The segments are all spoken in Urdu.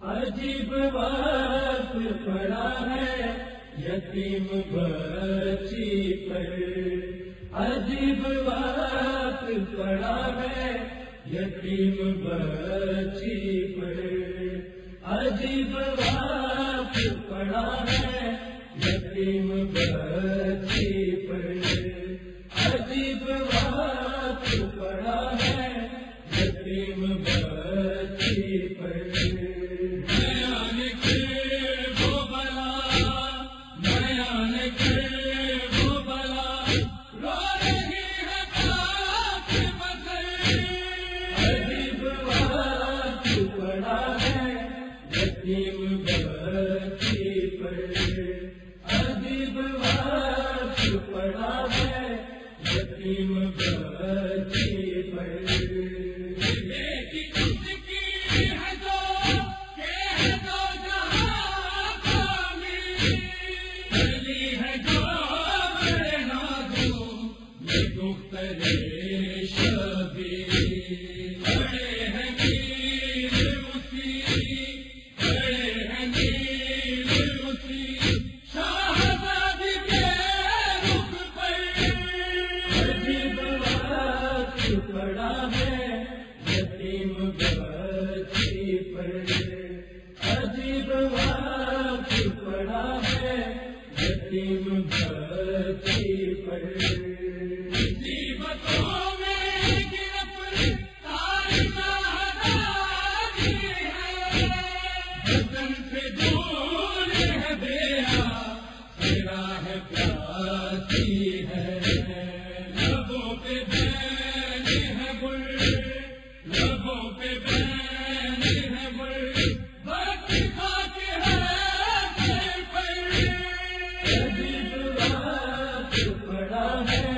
عجیب وقت پڑا ہے یتیم بچی پر، عجیب وقت پڑا ہے یتیم بچی پر، عجیب وقت پڑا ہے یتیم بچی پر، عجیب وقت پڑا ہے یتیم بچی پر۔ یتیم بچی پر عجیب وقت پڑا ہے یتیم بچی پر، پڑا ہے یتیم بچی پر، عجیب وقت پڑا ہے یتیم بچی پر۔ مصیبتوں میں گرفتار وطن سے دور ہے دیا راہ پیاسی ہے، لبوں پہ لبوں پہ بین ہے گل، وقت خاک ہے پر، عجیب وقت پڑا ہے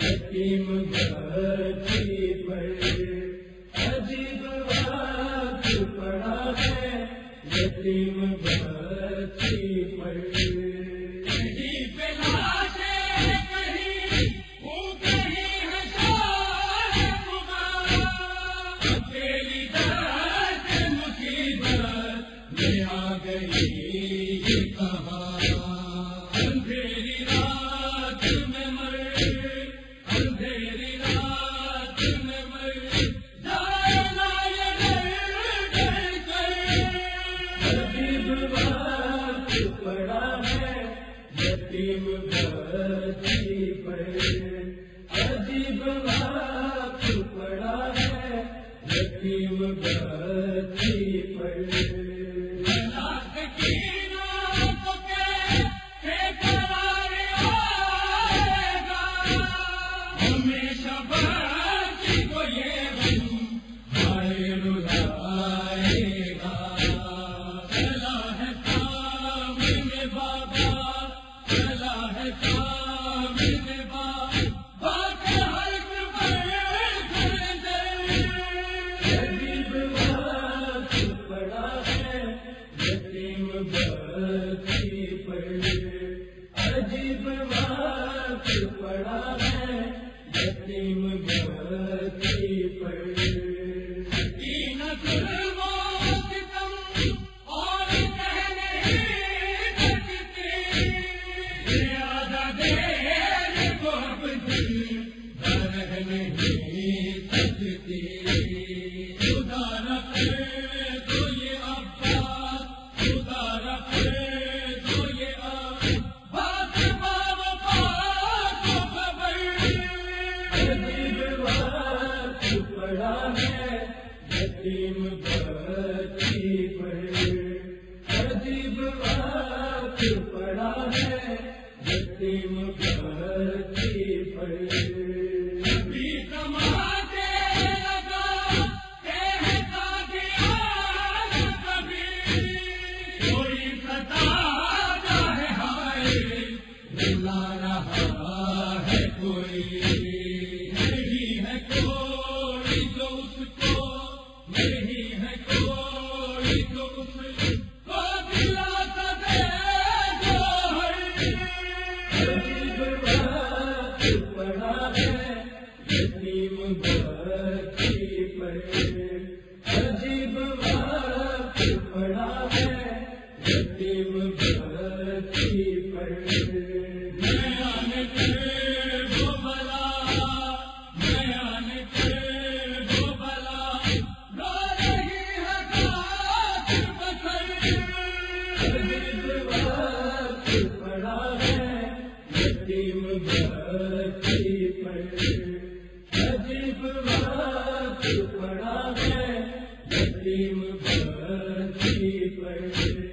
یتیم بچی پر، عجیب وقت پڑا ہے یتیم بچی پر۔ اندھیری رات میں مر، اندھیری رات میں مر جانا عجیب وقت پڑا ہے یتیم بچی پر، عجیب وقت پڑا ہے یتیم بچی پر۔ یتیم بچی پر عجیب وقت پڑا ہے یتیم بچی پر۔ پڑا ہے یتیم بچی پر، عجیب وقت پڑا ہے یتیم بچی پر۔ کوئی ستا ہے ہائے بلا رہا ہے کوئی، نہیں ہے کوئی جو اس کو، نہیں ہے کوئی جو اس کو دلا سکے جو ہے عجیب بھرتی پر عجیب وقت پڑا ہے یتیم بھرتی پر